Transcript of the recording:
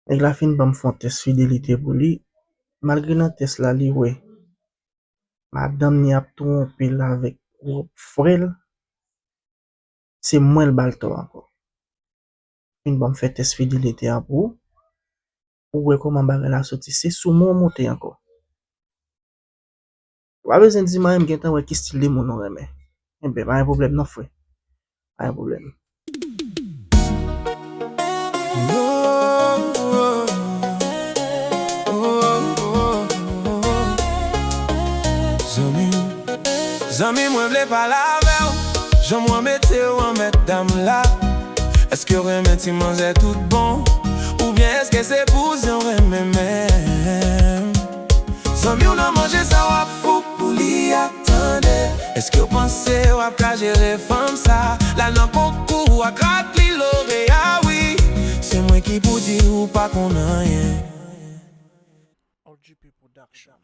Et la fin bam font test fidélité pour lui. Malgré nan test là li ouais, madame ni a trompé là avec frère, c'est moins le balto encore. Fin bam fait test fidélité à pour ouais comment bagay la sorti, c'est sous mon monté encore. Pas besoin de dire moi gen tan ouais qui style de mon non mais. Eh ben pas un problème non frère. Pas un problème. Zami mwen vle pa la vew, jan mwen mette ou an met dam la. Eske remen ti manje tout bon, ou bien eske se pou zyon remen men. Zami ou nan manje sa wap fou pou li attende. Eske ou pense wap ka jere fam sa, la nan konkou wak rat li lore ah oui. Se mwen ki pou di ou pa konan yen. RGP Production.